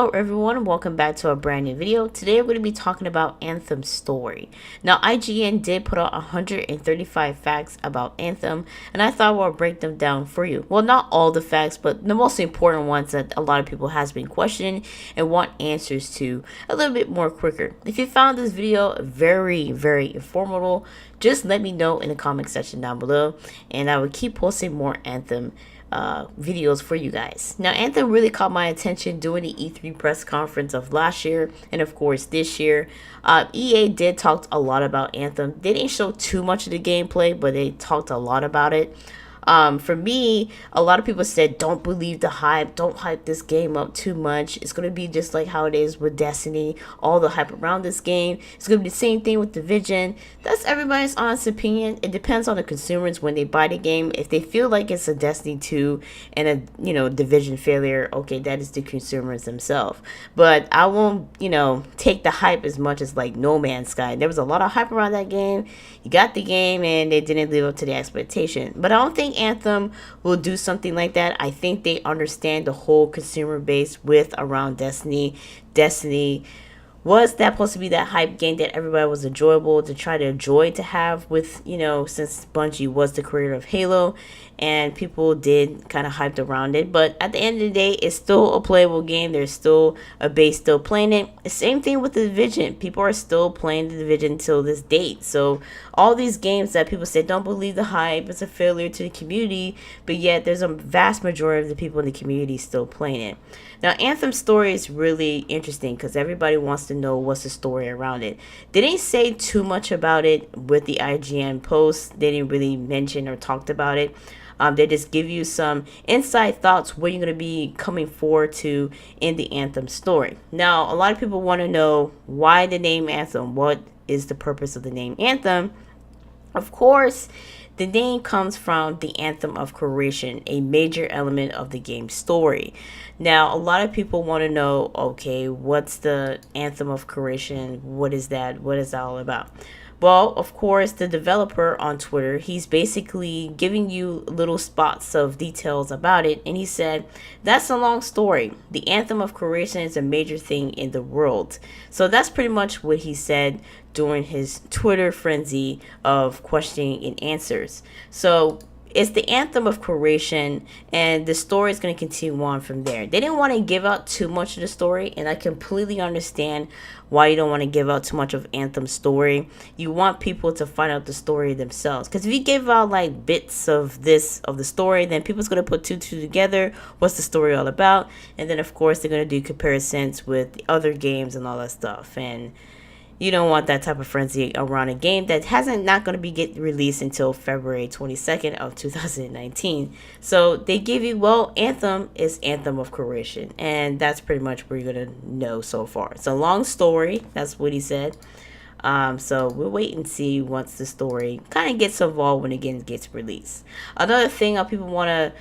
Hello everyone, welcome back to a brand new video. Today we're going to be talking about Anthem's story. Now IGN did put out 135 facts about Anthem, and I thought we'll break them down for you. Well, not all the facts, but the most important ones that a lot of people has been questioning and want answers to a little bit more quicker. If you found this video very informative, just let me know in the comment section down below, and I will keep posting more Anthem videos for you guys. Now Anthem really caught my attention during the E3 press conference of last year and of course this year. EA did talk a lot about Anthem. They didn't show too much of the gameplay, but they talked a lot about it. For me, a lot of people said don't believe the hype, don't hype this game up too much. It's going to be just like how it is with Destiny, all the hype around this game. It's going to be the same thing with Division. That's everybody's honest opinion. It depends on the consumers when they buy the game. If they feel like it's a Destiny 2 and a Division failure, okay, that is the consumers themselves. But I won't take the hype as much as like No Man's Sky. There was a lot of hype around that game. You got the game and they didn't live up to the expectation. But I don't think Anthem will do something like that. I think they understand the whole consumer base with around Destiny. Destiny was that supposed to be that hype game that everybody was enjoyable to try to enjoy to have with, since Bungie was the creator of Halo and people did kind of hyped around it. But at the end of the day, it's still a playable game. There's still a base still playing it. The same thing with the Division. People are still playing the Division till this date. So all these games that people say don't believe the hype, it's a failure to the community, but yet there's a vast majority of the people in the community still playing it. Now Anthem's story is really interesting because everybody wants to know what's the story around it. They didn't say too much about it with the IGN post. They didn't really mention or talked about it. They just give you some inside thoughts what you're going to be coming forward to in the Anthem story. Now, a lot of people want to know why the name Anthem. What is the purpose of the name Anthem? Of course, the name comes from the Anthem of Creation, a major element of the game's story. Now, a lot of people want to know, okay, what's the Anthem of Creation? What is that? What is that all about? Well, of course, the developer on Twitter, he's basically giving you little spots of details about it. And he said, that's a long story. The Anthem of Creation is a major thing in the world. So that's pretty much what he said during his Twitter frenzy of questioning and answers. So it's the Anthem of Creation, and the story is going to continue on from there. They didn't want to give out too much of the story, and I completely understand why you don't want to give out too much of Anthem's story. You want people to find out the story themselves, because if you give out like bits of the story, then people's going to put two together. What's the story all about? And then of course they're going to do comparisons with the other games and all that stuff, and you don't want that type of frenzy around a game that not going to be get released until February 22nd of 2019. So they give you, well, Anthem is Anthem of Creation, and that's pretty much what you're going to know so far. It's a long story. That's what he said. So we'll wait and see once the story kind of gets involved when it gets released. Another thing people want to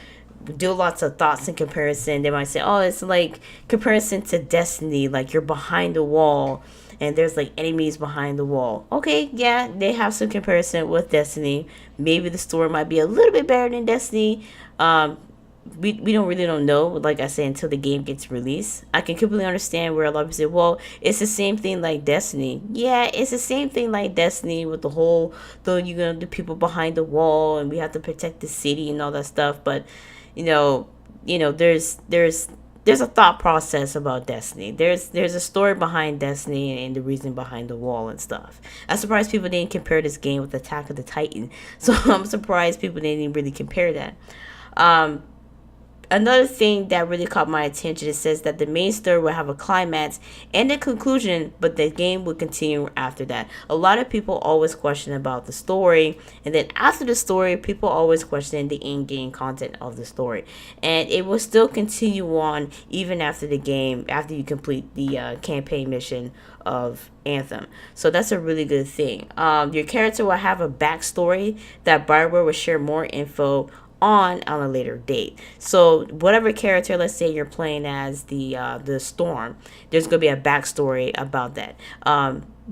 do lots of thoughts in comparison. They might say, oh, it's like comparison to Destiny, like you're behind the wall and there's like enemies behind the wall. Okay, yeah, they have some comparison with Destiny. Maybe the story might be a little bit better than Destiny. We don't know, like I said, until the game gets released. I can completely understand where a lot of people say, well, it's the same thing like Destiny. Yeah, it's the same thing like Destiny with the whole, the people behind the wall and we have to protect the city and all that stuff. But there's a thought process about Destiny. There's a story behind Destiny and the reason behind the wall and stuff. I'm surprised people didn't compare this game with Attack of the Titan. So I'm surprised people didn't really compare that. Another thing that really caught my attention, it says that the main story will have a climax and a conclusion, but the game will continue after that. A lot of people always question about the story, and then after the story, people always question the in-game content of the story. And it will still continue on even after the game, after you complete the campaign mission of Anthem. So that's a really good thing. Your character will have a backstory that BioWare will share more info on a later date. So whatever character, let's say you're playing as the Storm, there's gonna be a backstory about that.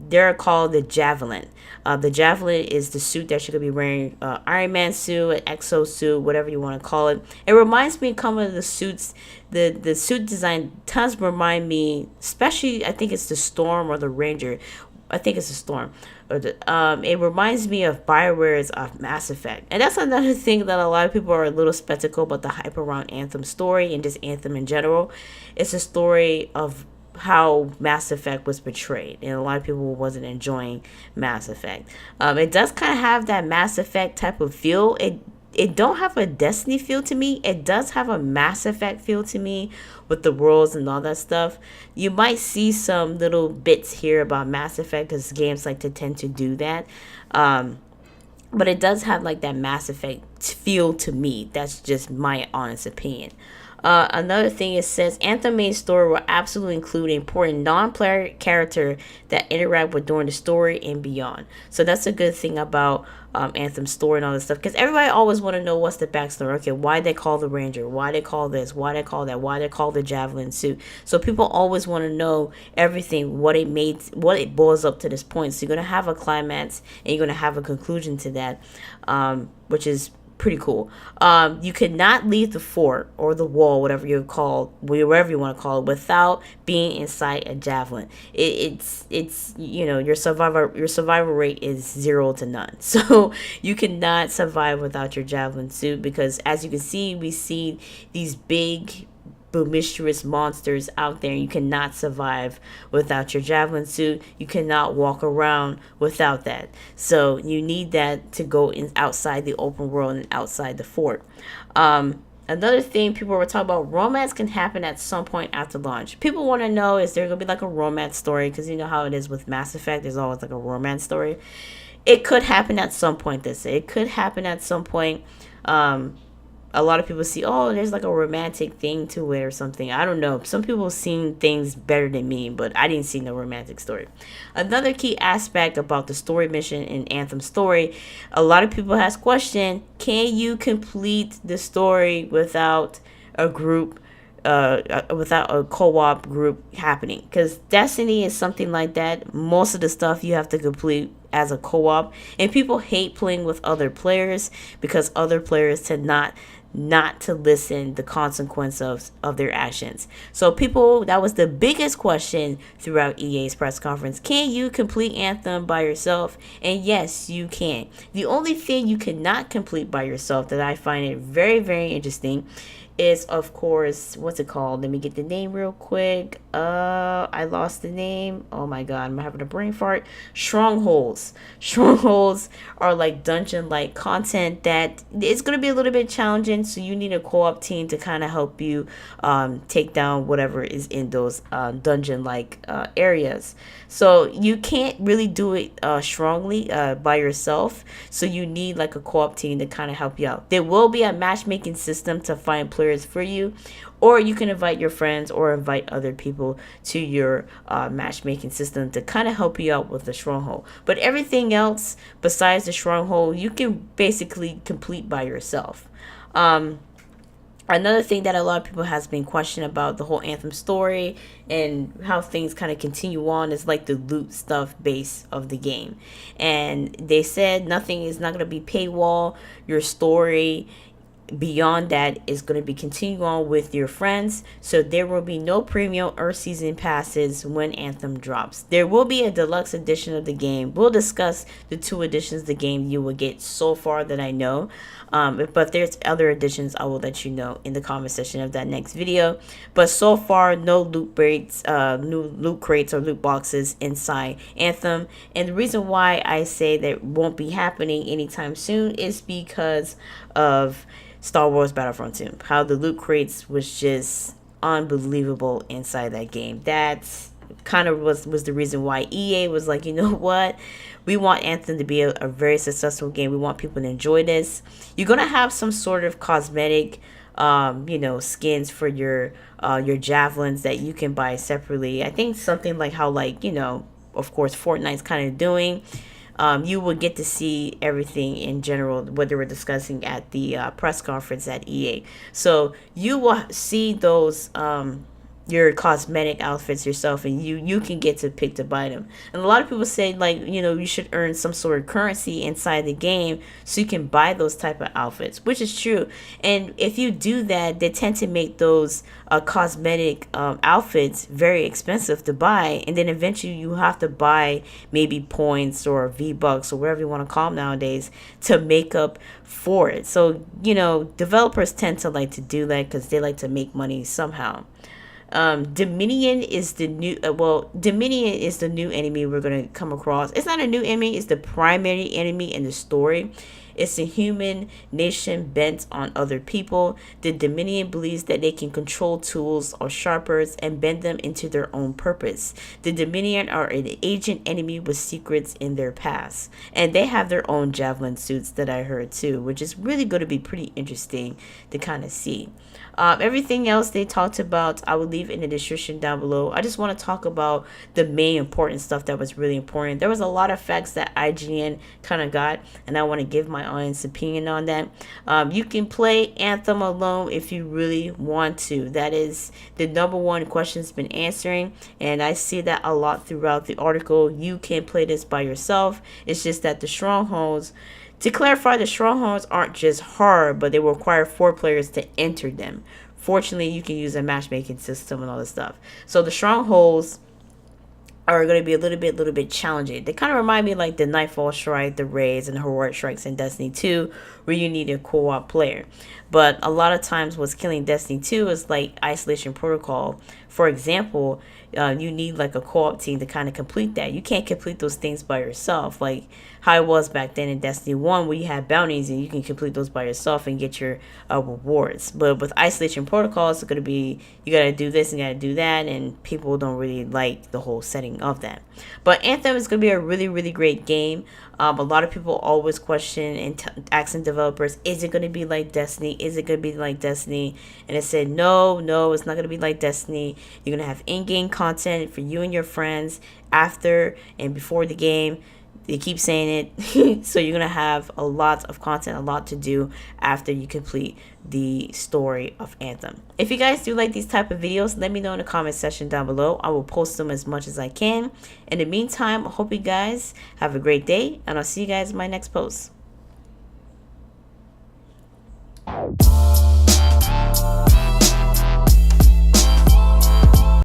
They're called the Javelin. The Javelin is the suit that you're gonna be wearing, Iron Man suit, an exo suit, whatever you want to call it. It reminds me of some of the suits. The suit design does remind me, especially I think it's the Storm or the Ranger. I think it's a Storm. It reminds me of BioWare's Mass Effect, and that's another thing that a lot of people are a little skeptical about the hype around Anthem story and just Anthem in general. It's a story of how Mass Effect was portrayed, and a lot of people wasn't enjoying Mass Effect. It does kind of have that Mass Effect type of feel. It don't have a Destiny feel to me. It does have a Mass Effect feel to me with the worlds and all that stuff. You might see some little bits here about Mass Effect because games like to tend to do that. But it does have like that Mass Effect feel to me. That's just my honest opinion. Another thing, it says Anthem main story will absolutely include important non-player character that interact with during the story and beyond. So that's a good thing about Anthem story and all this stuff, because everybody always want to know what's the backstory. Okay, why they call the Ranger, why they call this, why they call that, why they call the Javelin suit. So people always want to know everything, what it made, what it boils up to this point. So you're gonna have a climax and you're gonna have a conclusion to that, which is pretty cool. You could not leave the fort or the wall, whatever you call, wherever you want to call it, without being inside a javelin. It's your survival rate is 0 to none. So you cannot survive without your javelin suit, because as you can see, we see these big boisterous monsters out there. You cannot survive without your javelin suit. You cannot walk around without that. So you need that to go in outside the open world and outside the fort. Another thing people were talking about, romance can happen at some point after launch. People want to know, is there going to be like a romance story? Because you know how it is with Mass Effect. There's always like a romance story. It could happen at some point, they say. It could happen at some point. A lot of people see, oh, there's like a romantic thing to it or something. I don't know. Some people have seen things better than me, but I didn't see no romantic story. Another key aspect about the story mission in Anthem story, a lot of people has question, can you complete the story without a group, without a co-op group happening? Because Destiny is something like that. Most of the stuff you have to complete as a co-op, and people hate playing with other players because other players tend not to listen the consequence of their actions. So people, that was the biggest question throughout EA's press conference. Can you complete Anthem by yourself? And yes, you can. The only thing you cannot complete by yourself that I find it very, very interesting is, of course, what's it called? Let me get the name real quick. I lost the name. Oh my god, I'm having a brain fart. Strongholds. Strongholds are like dungeon-like content that it's gonna be a little bit challenging. So you need a co-op team to kind of help you take down whatever is in those dungeon-like areas. So you can't really do it strongly by yourself. So you need like a co-op team to kind of help you out. There will be a matchmaking system to find players for you, or you can invite your friends or invite other people to your matchmaking system to kind of help you out with the stronghold. But everything else besides the stronghold, you can basically complete by yourself. Another thing that a lot of people has been questioning about the whole Anthem story and how things kind of continue on is like the loot stuff base of the game. And they said nothing is not going to be paywall. Your story beyond that is going to be continuing on with your friends. So there will be no premium or season passes when Anthem drops. There will be a deluxe edition of the game. We'll discuss the 2 editions of the game you will get so far that I know. But there's other editions, I will let you know in the comment section of that next video. But so far, no loot crates, new loot crates or loot boxes inside Anthem. And the reason why I say that won't be happening anytime soon is because of Star Wars Battlefront 2. How the loot crates was just unbelievable inside that game. That's kind of was the reason why EA was like, you know what? We want Anthem to be a very successful game. We want people to enjoy this. You're going to have some sort of cosmetic skins for your javelins that you can buy separately. I think something like how, like, of course, Fortnite's kind of doing. you will get to see everything in general what they were discussing at the press conference at EA. So you will see those your cosmetic outfits yourself, and you can get to pick to buy them. And a lot of people say, like, you should earn some sort of currency inside the game so you can buy those type of outfits, which is true. And if you do that, they tend to make those cosmetic outfits very expensive to buy, and then eventually you have to buy maybe points or V-Bucks or whatever you want to call them nowadays to make up for it. So developers tend to like to do that because they like to make money somehow. Dominion is the new Dominion is the new enemy we're going to come across. It's not a new enemy, it's the primary enemy in the story. It's a human nation bent on other people. The Dominion believes that they can control tools or sharpers and bend them into their own purpose. The Dominion are an ancient enemy with secrets in their past, and they have their own javelin suits that I heard too, which is really going to be pretty interesting to kind of see. Everything else they talked about, I will leave in the description down below. I just want to talk about the main important stuff that was really important. There was a lot of facts that IGN kind of got, and I want to give my honest opinion on that. You can play Anthem alone if you really want to. That is the number one question it's been answering, and I see that a lot throughout the article. You can play this by yourself. It's just that the strongholds, to clarify, the strongholds aren't just hard, but they will require 4 players to enter them. Fortunately, you can use a matchmaking system and all this stuff. So the strongholds are going to be a little bit challenging. They kind of remind me like the Nightfall Strike, the Raids, and the Heroic Strikes in Destiny 2, where you need a co-op player. But a lot of times what's killing Destiny 2 is like Isolation Protocol. For example, you need like a co-op team to kind of complete that. You can't complete those things by yourself, like how it was back then in Destiny 1, where you had bounties and you can complete those by yourself and get your rewards. But with Isolation Protocol, it's going to be, you got to do this and you got to do that, and people don't really like the whole setting of that. But Anthem is going to be a really great game. A lot of people always question and asking developers, is it going to be like Destiny? Is it going to be like Destiny? And it said, no, it's not going to be like Destiny. You're going to have in-game content for you and your friends after and before the game. They keep saying it. So you're going to have a lot of content, a lot to do after you complete the story of Anthem. If you guys do like these type of videos, let me know in the comment section down below. I will post them as much as I can. In the meantime, I hope you guys have a great day, and I'll see you guys in my next post.